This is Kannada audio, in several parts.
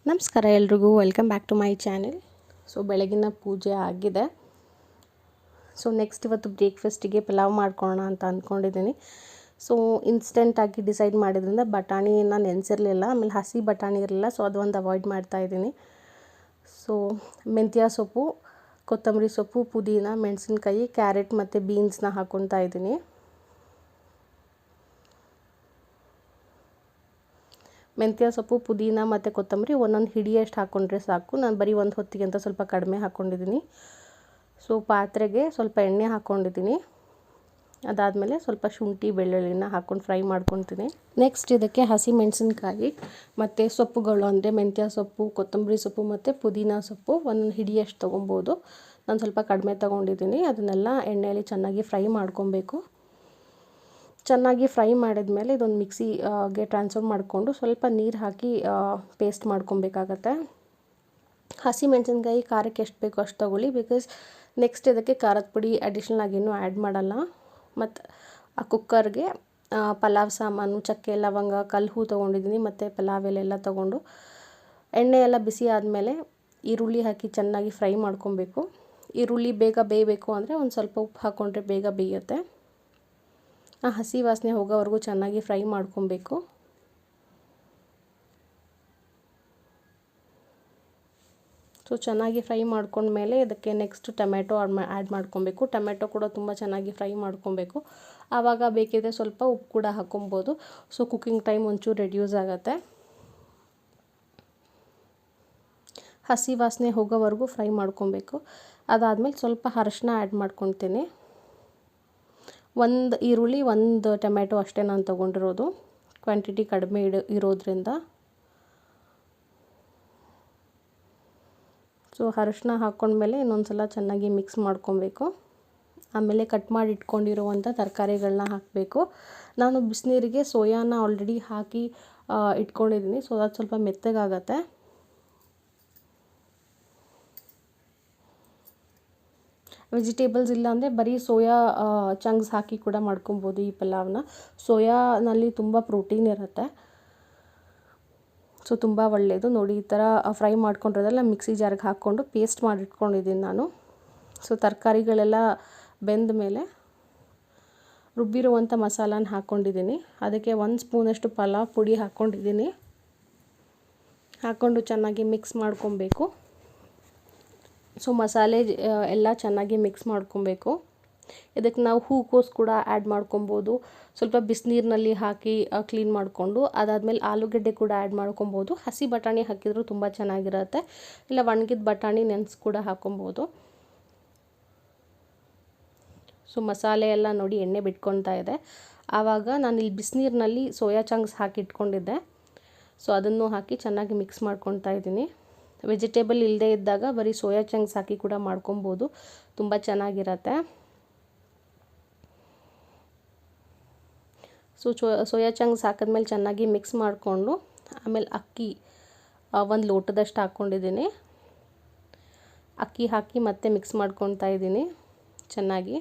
ನಮಸ್ಕಾರ ಎಲ್ರಿಗೂ, welcome back to my channel. So ಬೆಳಗಿನ ಪೂಜೆ ಆಗಿದೆ. ಸೊ ನೆಕ್ಸ್ಟ್ ಇವತ್ತು ಬ್ರೇಕ್ಫಾಸ್ಟಿಗೆ ಪಲಾವ್ ಮಾಡ್ಕೊಳ್ಳೋಣ ಅಂತ ಅಂದ್ಕೊಂಡಿದ್ದೀನಿ. ಸೊ ಇನ್ಸ್ಟೆಂಟಾಗಿ ಡಿಸೈಡ್ ಮಾಡಿದ್ರಿಂದ ಬಟಾಣಿನ ನೆನೆಸಿರಲಿಲ್ಲ, ಆಮೇಲೆ ಹಸಿ ಬಟಾಣಿ ಇರಲಿಲ್ಲ. ಸೊ ಅದು ಒಂದು ಅವಾಯ್ಡ್ ಮಾಡ್ತಾಯಿದ್ದೀನಿ. ಸೊ ಮೆಂತ್ಯ ಸೊಪ್ಪು, ಕೊತ್ತಂಬರಿ ಸೊಪ್ಪು, ಪುದೀನ, ಮೆಣಸಿನ್ಕಾಯಿ, ಕ್ಯಾರೆಟ್ ಮತ್ತು ಬೀನ್ಸ್ನ ಹಾಕ್ಕೊತಾ ಇದ್ದೀನಿ. ಮೆಂತ್ಯ ಸೊಪ್ಪು, ಪುದೀನ ಮತ್ತು ಕೊತ್ತಂಬರಿ ಒಂದೊಂದು ಹಿಡಿಯಷ್ಟು ಹಾಕ್ಕೊಂಡ್ರೆ ಸಾಕು. ನಾನು ಬರೀ ಒಂದು ಹೊತ್ತಿಗೆ ಅಂತ ಸ್ವಲ್ಪ ಕಡಿಮೆ ಹಾಕ್ಕೊಂಡಿದ್ದೀನಿ. ಸೊ ಪಾತ್ರೆಗೆ ಸ್ವಲ್ಪ ಎಣ್ಣೆ ಹಾಕ್ಕೊಂಡಿದ್ದೀನಿ. ಅದಾದಮೇಲೆ ಸ್ವಲ್ಪ ಶುಂಠಿ ಬೆಳ್ಳುಳ್ಳಿನ ಹಾಕ್ಕೊಂಡು ಫ್ರೈ ಮಾಡ್ಕೊತೀನಿ. ನೆಕ್ಸ್ಟ್ ಇದಕ್ಕೆ ಹಸಿ ಮೆಣಸಿನ್ಕಾಯಿ ಮತ್ತು ಸೊಪ್ಪುಗಳು ಅಂದರೆ ಮೆಂತ್ಯ ಸೊಪ್ಪು, ಕೊತ್ತಂಬರಿ ಸೊಪ್ಪು ಮತ್ತು ಪುದೀನ ಸೊಪ್ಪು ಒಂದೊಂದು ಹಿಡಿಯಷ್ಟು ತೊಗೊಬೋದು. ನಾನು ಸ್ವಲ್ಪ ಕಡಿಮೆ ತೊಗೊಂಡಿದ್ದೀನಿ. ಅದನ್ನೆಲ್ಲ ಎಣ್ಣೆಯಲ್ಲಿ ಚೆನ್ನಾಗಿ ಫ್ರೈ ಮಾಡ್ಕೊಬೇಕು. ಚೆನ್ನಾಗಿ ಫ್ರೈ ಮಾಡಿದ್ಮೇಲೆ ಇದೊಂದು ಮಿಕ್ಸಿಗೆ ಟ್ರಾನ್ಸ್ಫರ್ ಮಾಡಿಕೊಂಡು ಸ್ವಲ್ಪ ನೀರು ಹಾಕಿ ಪೇಸ್ಟ್ ಮಾಡ್ಕೊಬೇಕಾಗತ್ತೆ. ಹಸಿ ಮೆಣಸಿನ್ಕಾಯಿ ಖಾರಕ್ಕೆ ಎಷ್ಟು ಬೇಕೋ ಅಷ್ಟು ತೊಗೊಳ್ಳಿ, ಬಿಕಾಸ್ ನೆಕ್ಸ್ಟ್ ಇದಕ್ಕೆ ಖಾರದ ಪುಡಿ ಅಡಿಷ್ನಲ್ ಆಗೇನು ಆ್ಯಡ್ ಮಾಡಲ್ಲ. ಮತ್ತು ಆ ಕುಕ್ಕರ್ಗೆ ಪಲಾವ್ ಸಾಮಾನು, ಚಕ್ಕೆ, ಲವಂಗ, ಕಲ್ಲು ತೊಗೊಂಡಿದ್ದೀನಿ ಮತ್ತು ಪಲಾವ್ ಎಲೆ ತೊಗೊಂಡು ಎಣ್ಣೆ ಎಲ್ಲ ಬಿಸಿ ಆದಮೇಲೆ ಈರುಳ್ಳಿ ಹಾಕಿ ಚೆನ್ನಾಗಿ ಫ್ರೈ ಮಾಡ್ಕೊಬೇಕು. ಈರುಳ್ಳಿ ಬೇಗ ಬೇಯಬೇಕು ಅಂದರೆ ಒಂದು ಸ್ವಲ್ಪ ಉಪ್ಪು ಹಾಕ್ಕೊಂಡ್ರೆ ಬೇಗ ಬೇಯುತ್ತೆ. ಆ ಹಸಿ ವಾಸನೆ ಹೋಗೋವರೆಗೂ ಚೆನ್ನಾಗಿ ಫ್ರೈ ಮಾಡ್ಕೊಬೇಕು. ಸೊ ಚೆನ್ನಾಗಿ ಫ್ರೈ ಮಾಡ್ಕೊಂಡ್ಮೇಲೆ ಇದಕ್ಕೆ ನೆಕ್ಸ್ಟ್ ಟೊಮೆಟೊ ಆ್ಯಡ್ ಮಾಡ್ಕೊಬೇಕು. ಟೊಮೆಟೊ ಕೂಡ ತುಂಬ ಚೆನ್ನಾಗಿ ಫ್ರೈ ಮಾಡ್ಕೊಬೇಕು. ಆವಾಗ ಬೇಕಿದ್ರೆ ಸ್ವಲ್ಪ ಉಪ್ಪು ಕೂಡ ಹಾಕ್ಕೊಬೋದು. ಸೊ ಕುಕ್ಕಿಂಗ್ ಟೈಮ್ ಒಂಚೂರು ರೆಡ್ಯೂಸ್ ಆಗುತ್ತೆ. ಹಸಿ ವಾಸನೆ ಹೋಗೋವರೆಗೂ ಫ್ರೈ ಮಾಡ್ಕೊಬೇಕು. ಅದಾದಮೇಲೆ ಸ್ವಲ್ಪ ಅರಶಿನ ಆ್ಯಡ್ ಮಾಡ್ಕೊತೀನಿ. ಒಂದು ಈರುಳ್ಳಿ, ಒಂದು ಟೊಮೆಟೊ ಅಷ್ಟೇ ನಾನು ತೊಗೊಂಡಿರೋದು, ಕ್ವಾಂಟಿಟಿ ಕಡಿಮೆ ಇರೋದ್ರಿಂದ. ಸೊ ಅರಶಿನ ಹಾಕ್ಕೊಂಡ್ಮೇಲೆ ಇನ್ನೊಂದು ಸಲ ಚೆನ್ನಾಗಿ ಮಿಕ್ಸ್ ಮಾಡ್ಕೊಬೇಕು. ಆಮೇಲೆ ಕಟ್ ಮಾಡಿ ಇಟ್ಕೊಂಡಿರುವಂಥ ತರಕಾರಿಗಳನ್ನ ಹಾಕಬೇಕು. ನಾನು ಬಿಸಿನೀರಿಗೆ ಸೋಯಾನ ಆಲ್ರೆಡಿ ಹಾಕಿ ಇಟ್ಕೊಂಡಿದ್ದೀನಿ. ಸೊ ಅದು ಸ್ವಲ್ಪ ಮೆತ್ತಗಾಗತ್ತೆ. ವೆಜಿಟೇಬಲ್ಸ್ ಇಲ್ಲ ಅಂದರೆ ಬರೀ ಸೋಯಾ ಚಂಕ್ಸ್ ಹಾಕಿ ಕೂಡ ಮಾಡ್ಕೊಬೋದು ಈ ಪಲಾವ್ನ. ಸೋಯಾನಲ್ಲಿ ತುಂಬ ಪ್ರೋಟೀನ್ ಇರುತ್ತೆ. ಸೊ ತುಂಬ ಒಳ್ಳೆಯದು. ನೋಡಿ, ಈ ಥರ ಫ್ರೈ ಮಾಡ್ಕೊಂಡಿರೋದೆಲ್ಲ ಮಿಕ್ಸಿ ಜಾರ್ಗೆ ಹಾಕ್ಕೊಂಡು ಪೇಸ್ಟ್ ಮಾಡಿಟ್ಕೊಂಡಿದ್ದೀನಿ ನಾನು. ಸೊ ತರಕಾರಿಗಳೆಲ್ಲ ಬೆಂದ ಮೇಲೆ ರುಬ್ಬಿರುವಂಥ ಮಸಾಲಾನ ಹಾಕ್ಕೊಂಡಿದ್ದೀನಿ. ಅದಕ್ಕೆ 1 ಸ್ಪೂನಷ್ಟು ಪಲಾವ್ ಪುಡಿ ಹಾಕ್ಕೊಂಡಿದ್ದೀನಿ. ಹಾಕ್ಕೊಂಡು ಚೆನ್ನಾಗಿ ಮಿಕ್ಸ್ ಮಾಡ್ಕೊಬೇಕು. ಸೊ ಮಸಾಲೆ ಎಲ್ಲ ಚೆನ್ನಾಗಿ ಮಿಕ್ಸ್ ಮಾಡ್ಕೊಬೇಕು. ಇದಕ್ಕೆ ನಾವು ಹೂಕೋಸು ಕೂಡ ಆ್ಯಡ್ ಮಾಡ್ಕೊಬೋದು. ಸ್ವಲ್ಪ ಬಿಸಿನೀರಿನಲ್ಲಿ ಹಾಕಿ ಕ್ಲೀನ್ ಮಾಡಿಕೊಂಡು ಅದಾದಮೇಲೆ ಆಲೂಗಡ್ಡೆ ಕೂಡ ಆ್ಯಡ್ ಮಾಡ್ಕೊಬೋದು. ಹಸಿ ಬಟಾಣಿ ಹಾಕಿದರೂ ತುಂಬ ಚೆನ್ನಾಗಿರುತ್ತೆ. ಇಲ್ಲ ಒಣಗಿದ ಬಟಾಣಿ ನೆನೆಸಿ ಕೂಡ ಹಾಕ್ಕೊಬೋದು. ಸೊ ಮಸಾಲೆ ಎಲ್ಲ ನೋಡಿ ಎಣ್ಣೆ ಬಿಟ್ಕೊತಾ ಇದೆ. ಆವಾಗ ನಾನು ಇಲ್ಲಿ ಬಿಸಿನೀರಿನಲ್ಲಿ ಸೋಯಾ ಚಂಕ್ಸ್ ಹಾಕಿ ಇಟ್ಕೊಂಡಿದ್ದೆ. ಸೊ ಅದನ್ನು ಹಾಕಿ ಚೆನ್ನಾಗಿ ಮಿಕ್ಸ್ ಮಾಡ್ಕೊತಾ ಇದ್ದೀನಿ. ವೆಜಿಟೇಬಲ್ ಇಲ್ಲದೇ ಇದ್ದಾಗ ಬರೀ ಸೋಯಾ ಚಂಕ್ಸ್ ಹಾಕಿ ಕೂಡ ಮಾಡ್ಕೊಬೋದು, ತುಂಬ ಚೆನ್ನಾಗಿರತ್ತೆ. ಸೊ ಸೋಯಾ ಚಂಕ್ಸ್ ಹಾಕಿದ್ಮೇಲೆ ಚೆನ್ನಾಗಿ ಮಿಕ್ಸ್ ಮಾಡಿಕೊಂಡು ಆಮೇಲೆ ಅಕ್ಕಿ 1 ಲೋಟದಷ್ಟು ಹಾಕ್ಕೊಂಡಿದ್ದೀನಿ. ಅಕ್ಕಿ ಹಾಕಿ ಮತ್ತೆ ಮಿಕ್ಸ್ ಮಾಡ್ಕೊತಾ ಇದ್ದೀನಿ ಚೆನ್ನಾಗಿ.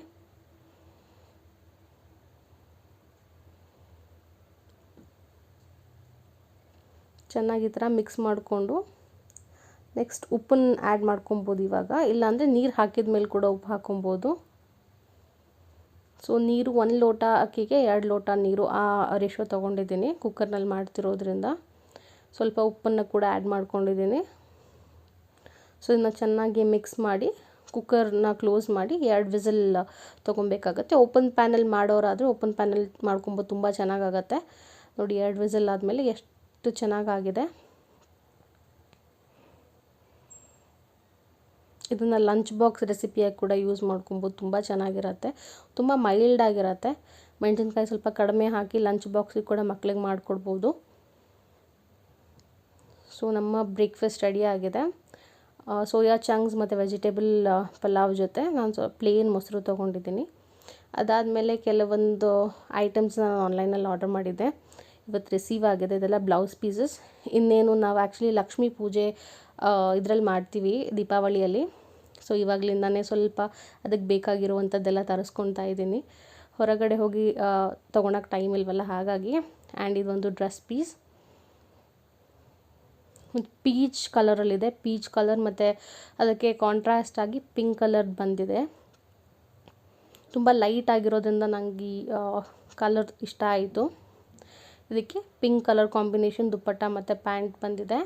ಚೆನ್ನಾಗಿ ಈ ಥರ ಮಿಕ್ಸ್ ಮಾಡಿಕೊಂಡು ನೆಕ್ಸ್ಟ್ ಉಪ್ಪನ್ನು ಆ್ಯಡ್ ಮಾಡ್ಕೊಬೋದು ಇವಾಗ. ಇಲ್ಲಾಂದರೆ ನೀರು ಹಾಕಿದ ಮೇಲೆ ಕೂಡ ಉಪ್ಪು ಹಾಕ್ಕೊಬೋದು. ಸೊ ನೀರು 1 ಲೋಟ ಅಕ್ಕಿಗೆ 2 ಲೋಟ ನೀರು, ಆ ರೇಷೋ ತೊಗೊಂಡಿದ್ದೀನಿ ಕುಕ್ಕರ್ನಲ್ಲಿ ಮಾಡ್ತಿರೋದ್ರಿಂದ. ಸ್ವಲ್ಪ ಉಪ್ಪನ್ನು ಕೂಡ ಆ್ಯಡ್ ಮಾಡ್ಕೊಂಡಿದ್ದೀನಿ. ಸೊ ಇದನ್ನ ಚೆನ್ನಾಗಿ ಮಿಕ್ಸ್ ಮಾಡಿ ಕುಕ್ಕರ್ನ ಕ್ಲೋಸ್ ಮಾಡಿ 2 ವಿಸಿಲ್ ತೊಗೊಬೇಕಾಗತ್ತೆ. ಓಪನ್ ಪ್ಯಾನಲ್ಲಿ ಮಾಡೋರಾದರೆ ಓಪನ್ ಪ್ಯಾನಲ್ಲಿ ಮಾಡ್ಕೊಬೋದು, ತುಂಬ ಚೆನ್ನಾಗಾಗತ್ತೆ. ನೋಡಿ 2 ವಿಸಿಲ್ ಆದಮೇಲೆ ಎಷ್ಟು ಚೆನ್ನಾಗಾಗಿದೆ. ಇದನ್ನು ಲಂಚ್ ಬಾಕ್ಸ್ ರೆಸಿಪಿಯಾಗಿ ಕೂಡ ಯೂಸ್ ಮಾಡ್ಕೊಬೋದು, ತುಂಬ ಚೆನ್ನಾಗಿರುತ್ತೆ. ತುಂಬ ಮೈಲ್ಡ್ ಆಗಿರುತ್ತೆ. ಮೆಣಸಿನ್ಕಾಯಿ ಸ್ವಲ್ಪ ಕಡಿಮೆ ಹಾಕಿ ಲಂಚ್ ಬಾಕ್ಸಿಗೆ ಕೂಡ ಮಕ್ಳಿಗೆ ಮಾಡಿಕೊಡ್ಬೋದು. ಸೊ ನಮ್ಮ ಬ್ರೇಕ್ಫಾಸ್ಟ್ ರೆಡಿ ಆಗಿದೆ. ಸೋಯಾ ಚಂಕ್ಸ್ ಮತ್ತು ವೆಜಿಟೇಬಲ್ ಪಲಾವ್ ಜೊತೆ ನಾನು ಪ್ಲೇನ್ ಮೊಸರು ತೊಗೊಂಡಿದ್ದೀನಿ. ಅದಾದಮೇಲೆ ಕೆಲವೊಂದು ಐಟಮ್ಸ್ ನಾನು ಆನ್ಲೈನಲ್ಲಿ ಆರ್ಡರ್ ಮಾಡಿದ್ದೆ, ಇವತ್ತು ರಿಸೀವ್ ಆಗಿದೆ. ಇದೆಲ್ಲ ಬ್ಲೌಸ್ ಪೀಸಸ್. ಇನ್ನೇನು ನಾವು ಆ್ಯಕ್ಚುಲಿ ಲಕ್ಷ್ಮೀ ಪೂಜೆ ಇದರಲ್ಲಿ ಮಾಡ್ತೀವಿ ದೀಪಾವಳಿಯಲ್ಲಿ. ಸೊ ಇವಾಗಲಿಂದನೇ ಸ್ವಲ್ಪ ಅದಕ್ಕೆ ಬೇಕಾಗಿರುವಂಥದ್ದೆಲ್ಲ ತರಿಸ್ಕೊತಾ ಇದ್ದೀನಿ. ಹೊರಗಡೆ ಹೋಗಿ ತೊಗೊಳಕ್ಕೆ ಟೈಮ್ ಇಲ್ವಲ್ಲ, ಹಾಗಾಗಿ. ಆ್ಯಂಡ್ ಇದೊಂದು ಡ್ರೆಸ್ ಪೀಸ್. ಪೀಚ್ ಕಲರಲ್ಲಿದೆ. ಪೀಚ್ ಕಲರ್ ಮತ್ತು ಅದಕ್ಕೆ ಕಾಂಟ್ರಾಸ್ಟ್ ಆಗಿ ಪಿಂಕ್ ಕಲರ್ ಬಂದಿದೆ. ತುಂಬ ಲೈಟ್ ಆಗಿರೋದ್ರಿಂದ ನನಗೆ ಈ ಕಲರ್ ಇಷ್ಟ ಆಯಿತು. ಇದಕ್ಕೆ ಪಿಂಕ್ ಕಲರ್ ಕಾಂಬಿನೇಷನ್ ದುಪ್ಪಟ್ಟ ಮತ್ತು ಪ್ಯಾಂಟ್ ಬಂದಿದೆ.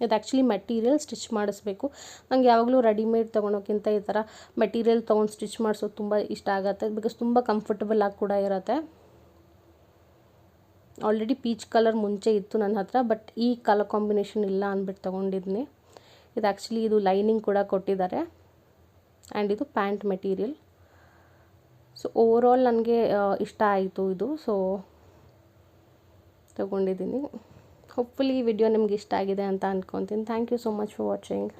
ಇದು ಆ್ಯಕ್ಚುಲಿ ಮೆಟೀರಿಯಲ್ ಸ್ಟಿಚ್ ಮಾಡಿಸ್ಬೇಕು. ನಂಗೆ ಯಾವಾಗಲೂ ರೆಡಿಮೇಡ್ ತೊಗೊಳೋಕ್ಕಿಂತ ಈ ಥರ ಮೆಟೀರಿಯಲ್ ತೊಗೊಂಡು ಸ್ಟಿಚ್ ಮಾಡಿಸೋದು ತುಂಬ ಇಷ್ಟ ಆಗುತ್ತೆ. ಬಿಕಾಸ್ ತುಂಬ ಕಂಫರ್ಟಬಲ್ ಆಗಿ ಕೂಡ ಇರುತ್ತೆ. ಆಲ್ರೆಡಿ ಪೀಚ್ ಕಲರ್ ಮುಂಚೆ ಇತ್ತು ನನ್ನ ಹತ್ರ, ಬಟ್ ಈ ಕಲರ್ ಕಾಂಬಿನೇಷನ್ ಇಲ್ಲ ಅಂದ್ಬಿಟ್ಟು ತೊಗೊಂಡಿದ್ದೀನಿ. ಇದು ಆ್ಯಕ್ಚುಲಿ ಇದು ಲೈನಿಂಗ್ ಕೂಡ ಕೊಟ್ಟಿದ್ದಾರೆ ಆ್ಯಂಡ್ ಇದು ಪ್ಯಾಂಟ್ ಮೆಟೀರಿಯಲ್. ಸೊ ಓವರಾಲ್ ನನಗೆ ಇಷ್ಟ ಆಯಿತು ಇದು. ಸೊ ತೊಗೊಂಡಿದ್ದೀನಿ. ಹೋಪ್ಫುಲಿ ಈ ವಿಡಿಯೋ ನಿಮ್ಗೆ ಇಷ್ಟ ಆಗಿದೆ ಅಂತ ಅಂದ್ಕೊತೀನಿ. Thank you so much for watching.